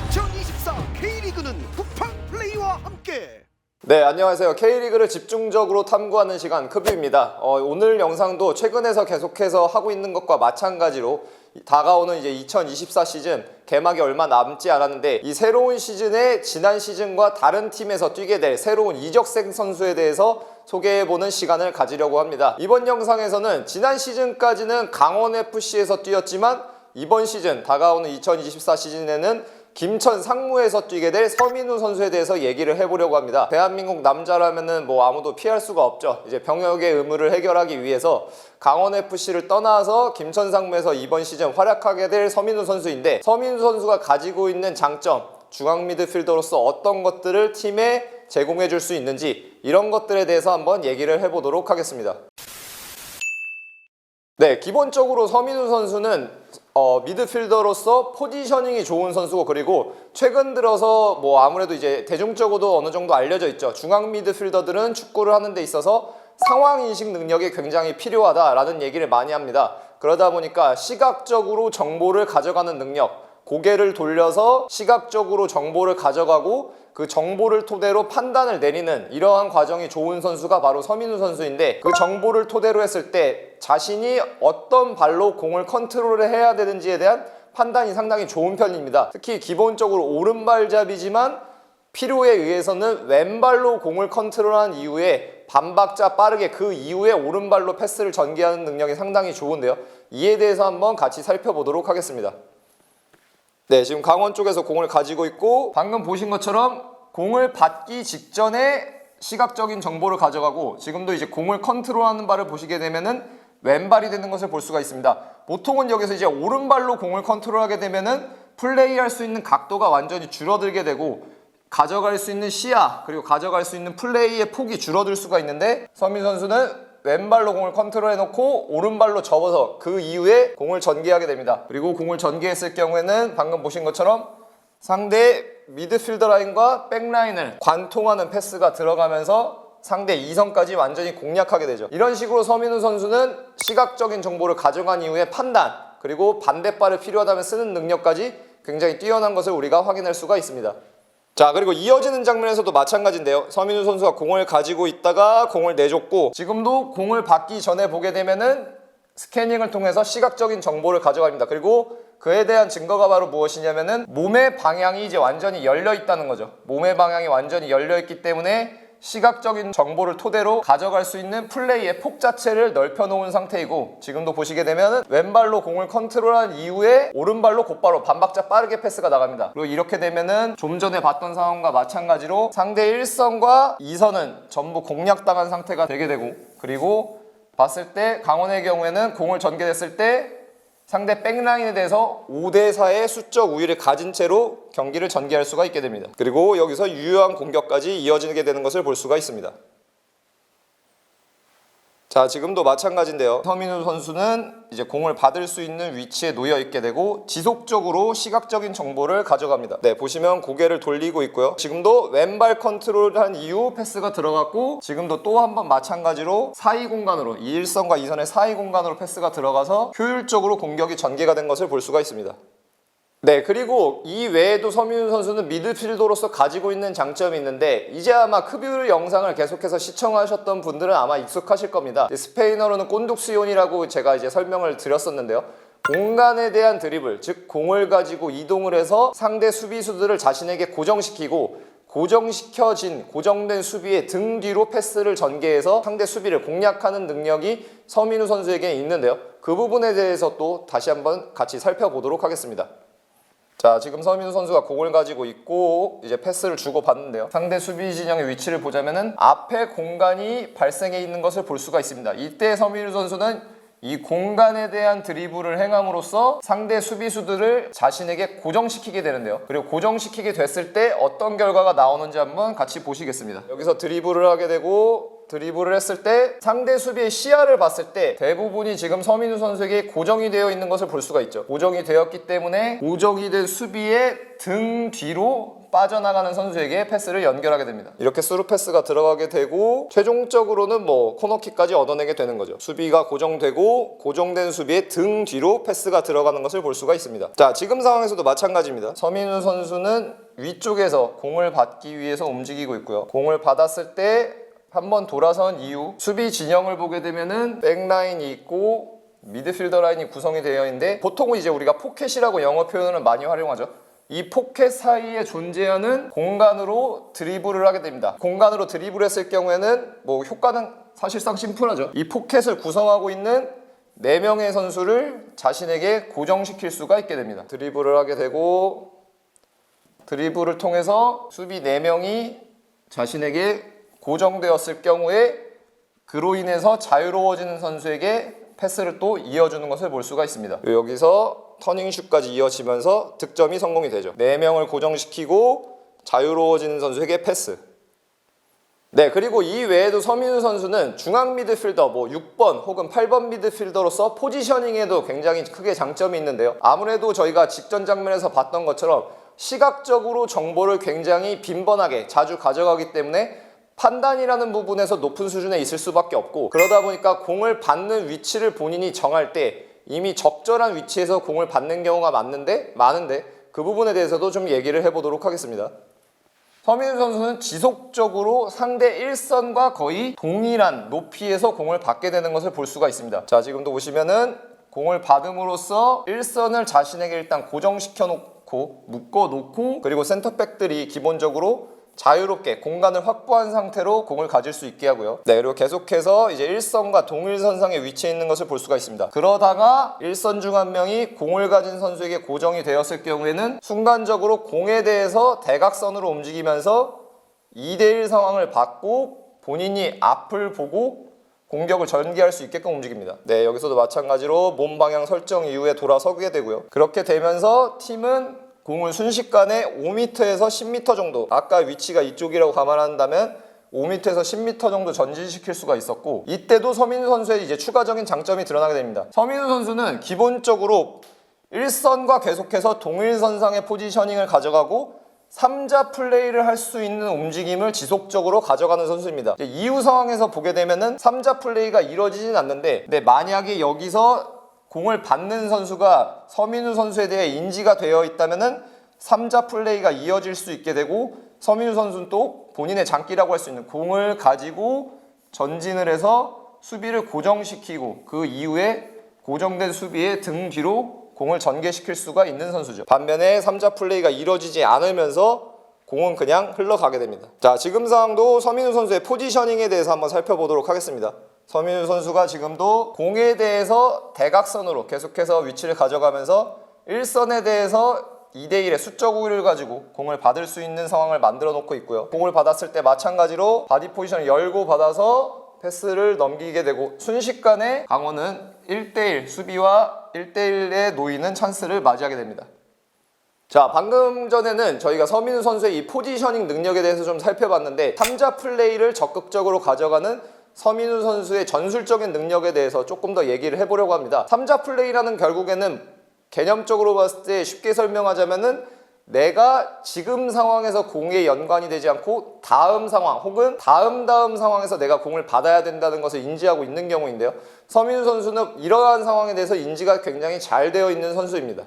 2024 K리그는 쿠팡 플레이와 함께. 네, 안녕하세요. K리그를 집중적으로 탐구하는 시간 크뷰입니다. 오늘 영상도 최근에서 계속해서 하고 있는 것과 마찬가지로 다가오는 이제 2024 시즌 개막이 얼마 남지 않았는데, 이 새로운 시즌에 지난 시즌과 다른 팀에서 뛰게 될 새로운 이적생 선수에 대해서 소개해보는 시간을 가지려고 합니다. 이번 영상에서는 지난 시즌까지는 강원FC에서 뛰었지만 이번 시즌 다가오는 2024 시즌에는 김천 상무에서 뛰게 될 서민우 선수에 대해서 얘기를 해보려고 합니다. 대한민국 남자라면은 뭐 아무도 피할 수가 없죠. 이제 병역의 의무를 해결하기 위해서 강원FC를 떠나서 김천 상무에서 이번 시즌 활약하게 될 서민우 선수인데, 서민우 선수가 가지고 있는 장점, 중앙 미드필더로서 어떤 것들을 팀에 제공해 줄 수 있는지, 이런 것들에 대해서 한번 얘기를 해보도록 하겠습니다. 네, 기본적으로 서민우 선수는 미드필더로서 포지셔닝이 좋은 선수고, 그리고 최근 들어서 뭐 아무래도 이제 대중적으로도 어느 정도 알려져 있죠. 중앙 미드필더들은 축구를 하는 데 있어서 상황인식 능력이 굉장히 필요하다라는 얘기를 많이 합니다. 그러다 보니까 시각적으로 정보를 가져가는 능력, 고개를 돌려서 시각적으로 정보를 가져가고 그 정보를 토대로 판단을 내리는 이러한 과정이 좋은 선수가 바로 서민우 선수인데, 그 정보를 토대로 했을 때 자신이 어떤 발로 공을 컨트롤을 해야 되는지에 대한 판단이 상당히 좋은 편입니다. 특히 기본적으로 오른발잡이지만 필요에 의해서는 왼발로 공을 컨트롤한 이후에 반박자 빠르게 그 이후에 오른발로 패스를 전개하는 능력이 상당히 좋은데요. 이에 대해서 한번 같이 살펴보도록 하겠습니다. 네, 지금 강원 쪽에서 공을 가지고 있고, 방금 보신 것처럼 공을 받기 직전에 시각적인 정보를 가져가고, 지금도 이제 공을 컨트롤하는 발을 보시게 되면은 왼발이 되는 것을 볼 수가 있습니다. 보통은 여기서 이제 오른발로 공을 컨트롤하게 되면은 플레이할 수 있는 각도가 완전히 줄어들게 되고, 가져갈 수 있는 시야, 그리고 가져갈 수 있는 플레이의 폭이 줄어들 수가 있는데, 서민 선수는 왼발로 공을 컨트롤 해놓고 오른발로 접어서 그 이후에 공을 전개하게 됩니다. 그리고 공을 전개했을 경우에는 방금 보신 것처럼 상대 미드필더 라인과 백라인을 관통하는 패스가 들어가면서 상대 2선까지 완전히 공략하게 되죠. 이런 식으로 서민우 선수는 시각적인 정보를 가져간 이후에 판단, 그리고 반대발을 필요하다면 쓰는 능력까지 굉장히 뛰어난 것을 우리가 확인할 수가 있습니다. 자, 그리고 이어지는 장면에서도 마찬가지인데요. 서민우 선수가 공을 가지고 있다가 공을 내줬고, 지금도 공을 받기 전에 보게 되면은 스캐닝을 통해서 시각적인 정보를 가져갑니다. 그리고 그에 대한 증거가 바로 무엇이냐면은 몸의 방향이 이제 완전히 열려 있다는 거죠. 몸의 방향이 완전히 열려 있기 때문에 시각적인 정보를 토대로 가져갈 수 있는 플레이의 폭 자체를 넓혀 놓은 상태이고, 지금도 보시게 되면 왼발로 공을 컨트롤한 이후에 오른발로 곧바로 반박자 빠르게 패스가 나갑니다. 그리고 이렇게 되면은 좀 전에 봤던 상황과 마찬가지로 상대 1선과 2선은 전부 공략당한 상태가 되게 되고, 그리고 봤을 때 강원의 경우에는 공을 전개됐을 때 상대 백라인에 대해서 5대4의 수적 우위를 가진 채로 경기를 전개할 수가 있게 됩니다. 그리고 여기서 유효한 공격까지 이어지게 되는 것을 볼 수가 있습니다. 자, 지금도 마찬가지인데요. 서민우 선수는 이제 공을 받을 수 있는 위치에 놓여 있게 되고 지속적으로 시각적인 정보를 가져갑니다. 네, 보시면 고개를 돌리고 있고요. 지금도 왼발 컨트롤한 이후 패스가 들어갔고, 지금도 또 한 번 마찬가지로 사이 공간으로, 이 1선과 2선의 사이 공간으로 패스가 들어가서 효율적으로 공격이 전개가 된 것을 볼 수가 있습니다. 네, 그리고 이 외에도 서민우 선수는 미드필더로서 가지고 있는 장점이 있는데, 이제 아마 크뷰 영상을 계속해서 시청하셨던 분들은 아마 익숙하실 겁니다. 스페인어로는 꼰둑스용이라고 제가 이제 설명을 드렸었는데요. 공간에 대한 드리블, 즉 공을 가지고 이동을 해서 상대 수비수들을 자신에게 고정시키고, 고정된 수비의 등 뒤로 패스를 전개해서 상대 수비를 공략하는 능력이 서민우 선수에게 있는데요. 그 부분에 대해서 또 다시 한번 같이 살펴보도록 하겠습니다. 자, 지금 서민우 선수가 공을 가지고 있고 이제 패스를 주고 받는데요. 상대 수비 진영의 위치를 보자면은 앞에 공간이 발생해 있는 것을 볼 수가 있습니다. 이때 서민우 선수는 이 공간에 대한 드리블을 행함으로써 상대 수비수들을 자신에게 고정시키게 되는데요. 그리고 고정시키게 됐을 때 어떤 결과가 나오는지 한번 같이 보시겠습니다. 여기서 드리블을 하게 되고, 드리블을 했을 때 상대 수비의 시야를 봤을 때 대부분이 지금 서민우 선수에게 고정이 되어 있는 것을 볼 수가 있죠. 고정이 되었기 때문에 고정이 된 수비의 등 뒤로 빠져나가는 선수에게 패스를 연결하게 됩니다. 이렇게 스루 패스가 들어가게 되고 최종적으로는 뭐 코너킥까지 얻어내게 되는 거죠. 수비가 고정되고 고정된 수비의 등 뒤로 패스가 들어가는 것을 볼 수가 있습니다. 자, 지금 상황에서도 마찬가지입니다. 서민우 선수는 위쪽에서 공을 받기 위해서 움직이고 있고요. 공을 받았을 때 한번 돌아선 이후 수비 진영을 보게 되면은 백라인이 있고 미드필더 라인이 구성이 되어 있는데 보통은 이제 우리가 포켓이라고 영어 표현을 많이 활용하죠. 이 포켓 사이에 존재하는 공간으로 드리블을 하게 됩니다. 공간으로 드리블했을 경우에는 뭐 효과는 사실상 심플하죠. 이 포켓을 구성하고 있는 4명의 선수를 자신에게 고정시킬 수가 있게 됩니다. 드리블을 하게 되고 드리블을 통해서 수비 4명이 자신에게 고정되었을 경우에 그로 인해서 자유로워지는 선수에게 패스를 또 이어주는 것을 볼 수가 있습니다. 여기서 터닝슛까지 이어지면서 득점이 성공이 되죠. 4명을 고정시키고 자유로워지는 선수에게 패스. 네, 그리고 이 외에도 서민우 선수는 중앙 미드필더 6번 혹은 8번 미드필더로서 포지셔닝에도 굉장히 크게 장점이 있는데요. 아무래도 저희가 직전 장면에서 봤던 것처럼 시각적으로 정보를 굉장히 빈번하게 자주 가져가기 때문에 판단이라는 부분에서 높은 수준에 있을 수밖에 없고, 그러다 보니까 공을 받는 위치를 본인이 정할 때 이미 적절한 위치에서 공을 받는 경우가 많은데 그 부분에 대해서도 좀 얘기를 해보도록 하겠습니다. 서민우 선수는 지속적으로 상대 1선과 거의 동일한 높이에서 공을 받게 되는 것을 볼 수가 있습니다. 자, 지금도 보시면은 공을 받음으로써 1선을 자신에게 일단 고정시켜 놓고 묶어 놓고, 그리고 센터백들이 기본적으로 자유롭게 공간을 확보한 상태로 공을 가질 수 있게 하고요. 네, 그리고 계속해서 이제 1선과 동일선상에 위치해 있는 것을 볼 수가 있습니다. 그러다가 1선 중 한 명이 공을 가진 선수에게 고정이 되었을 경우에는 순간적으로 공에 대해서 대각선으로 움직이면서 2대1 상황을 받고 본인이 앞을 보고 공격을 전개할 수 있게끔 움직입니다. 네, 여기서도 마찬가지로 몸 방향 설정 이후에 돌아서게 되고요. 그렇게 되면서 팀은 공을 순식간에 5m에서 10m 정도, 아까 위치가 이쪽이라고 감안한다면 5m에서 10m 정도 전진시킬 수가 있었고, 이때도 서민우 선수의 이제 추가적인 장점이 드러나게 됩니다. 서민우 선수는 기본적으로 1선과 계속해서 동일선상의 포지셔닝을 가져가고 3자 플레이를 할 수 있는 움직임을 지속적으로 가져가는 선수입니다. 이후 상황에서 보게 되면은 3자 플레이가 이루어지진 않는데, 만약에 여기서 공을 받는 선수가 서민우 선수에 대해 인지가 되어 있다면은 3자 플레이가 이어질 수 있게 되고, 서민우 선수는 또 본인의 장기라고 할 수 있는 공을 가지고 전진을 해서 수비를 고정시키고 그 이후에 고정된 수비의 등 뒤로 공을 전개시킬 수가 있는 선수죠. 반면에 3자 플레이가 이루어지지 않으면서 공은 그냥 흘러가게 됩니다. 자, 지금 상황도 서민우 선수의 포지셔닝에 대해서 한번 살펴보도록 하겠습니다. 서민우 선수가 지금도 공에 대해서 대각선으로 계속해서 위치를 가져가면서 1선에 대해서 2대1의 수적 우위를 가지고 공을 받을 수 있는 상황을 만들어 놓고 있고요. 공을 받았을 때 마찬가지로 바디 포지션을 열고 받아서 패스를 넘기게 되고, 순식간에 강원은 1대1 수비와 1대1에 놓이는 찬스를 맞이하게 됩니다. 자, 방금 전에는 저희가 서민우 선수의 이 포지셔닝 능력에 대해서 좀 살펴봤는데, 3자 플레이를 적극적으로 가져가는 서민우 선수의 전술적인 능력에 대해서 조금 더 얘기를 해보려고 합니다. 3자 플레이라는 결국에는 개념적으로 봤을 때 쉽게 설명하자면은 내가 지금 상황에서 공에 연관이 되지 않고 다음 상황 혹은 다음 상황에서 내가 공을 받아야 된다는 것을 인지하고 있는 경우인데요. 서민우 선수는 이러한 상황에 대해서 인지가 굉장히 잘 되어 있는 선수입니다.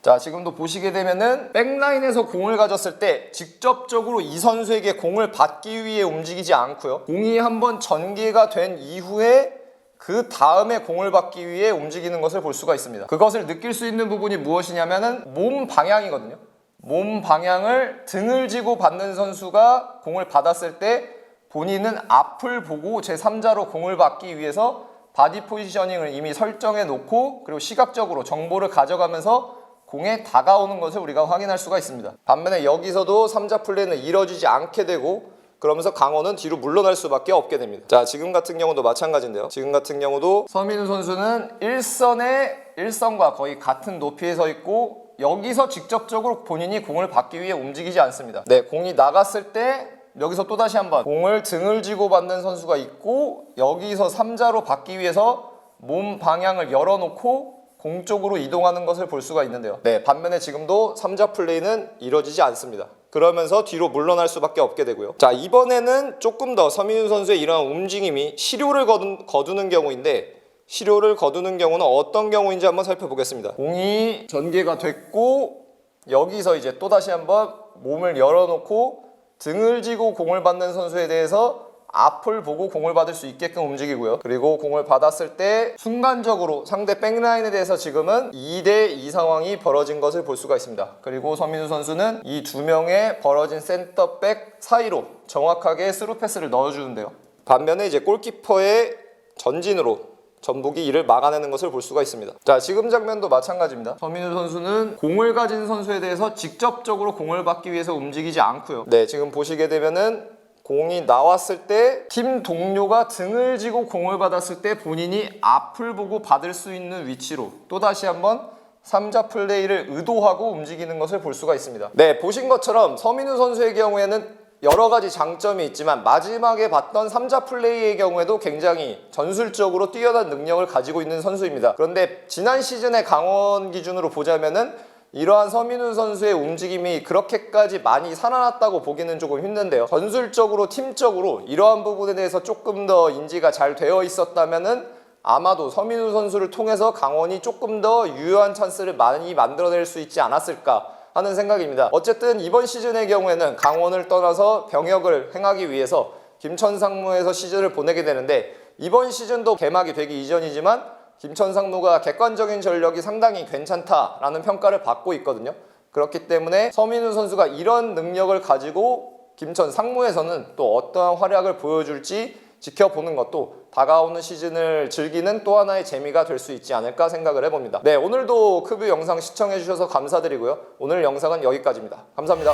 자, 지금도 보시게 되면은 백라인에서 공을 가졌을 때 직접적으로 이 선수에게 공을 받기 위해 움직이지 않고요, 공이 한번 전개가 된 이후에 그 다음에 공을 받기 위해 움직이는 것을 볼 수가 있습니다. 그것을 느낄 수 있는 부분이 무엇이냐면은 몸 방향이거든요. 몸 방향을 등을 지고 받는 선수가 공을 받았을 때 본인은 앞을 보고 제3자로 공을 받기 위해서 바디 포지셔닝을 이미 설정해 놓고, 그리고 시각적으로 정보를 가져가면서 공에 다가오는 것을 우리가 확인할 수가 있습니다. 반면에 여기서도 3자 플레이는 이뤄지지 않게 되고, 그러면서 강원은 뒤로 물러날 수밖에 없게 됩니다. 자, 지금 같은 경우도 마찬가지인데요. 지금 같은 경우도 서민우 선수는 1선과 거의 같은 높이에 서 있고, 여기서 직접적으로 본인이 공을 받기 위해 움직이지 않습니다. 네, 공이 나갔을 때 여기서 또다시 한번 공을 등을 쥐고 받는 선수가 있고, 여기서 3자로 받기 위해서 몸 방향을 열어놓고 공 쪽으로 이동하는 것을 볼 수가 있는데요. 네, 반면에 지금도 3자 플레이는 이루어지지 않습니다. 그러면서 뒤로 물러날 수밖에 없게 되고요. 자, 이번에는 조금 더 서민우 선수의 이러한 움직임이 실효를 거두는 경우인데, 실효를 거두는 경우는 어떤 경우인지 한번 살펴보겠습니다. 공이 전개가 됐고 여기서 이제 또다시 한번 몸을 열어놓고 등을 지고 공을 받는 선수에 대해서 앞을 보고 공을 받을 수 있게끔 움직이고요. 그리고 공을 받았을 때 순간적으로 상대 백라인에 대해서 지금은 2대2 상황이 벌어진 것을 볼 수가 있습니다. 그리고 서민우 선수는 이 두 명의 벌어진 센터백 사이로 정확하게 스루 패스를 넣어주는데요. 반면에 이제 골키퍼의 전진으로 전북이 이를 막아내는 것을 볼 수가 있습니다. 자, 지금 장면도 마찬가지입니다. 서민우 선수는 공을 가진 선수에 대해서 직접적으로 공을 받기 위해서 움직이지 않고요. 네, 지금 보시게 되면은 공이 나왔을 때 팀 동료가 등을 지고 공을 받았을 때 본인이 앞을 보고 받을 수 있는 위치로 또다시 한번 3자 플레이를 의도하고 움직이는 것을 볼 수가 있습니다. 네, 보신 것처럼 서민우 선수의 경우에는 여러 가지 장점이 있지만 마지막에 봤던 3자 플레이의 경우에도 굉장히 전술적으로 뛰어난 능력을 가지고 있는 선수입니다. 그런데 지난 시즌의 강원 기준으로 보자면은 이러한 서민우 선수의 움직임이 그렇게까지 많이 살아났다고 보기는 조금 힘든데요. 전술적으로 팀적으로 이러한 부분에 대해서 조금 더 인지가 잘 되어 있었다면은 아마도 서민우 선수를 통해서 강원이 조금 더 유효한 찬스를 많이 만들어낼 수 있지 않았을까 하는 생각입니다. 어쨌든 이번 시즌의 경우에는 강원을 떠나서 병역을 행하기 위해서 김천상무에서 시즌을 보내게 되는데, 이번 시즌도 개막이 되기 이전이지만 김천상무가 객관적인 전력이 상당히 괜찮다라는 평가를 받고 있거든요. 그렇기 때문에 서민우 선수가 이런 능력을 가지고 김천상무에서는 또 어떠한 활약을 보여줄지 지켜보는 것도 다가오는 시즌을 즐기는 또 하나의 재미가 될 수 있지 않을까 생각을 해봅니다. 네, 오늘도 크뷰 영상 시청해주셔서 감사드리고요. 오늘 영상은 여기까지입니다. 감사합니다.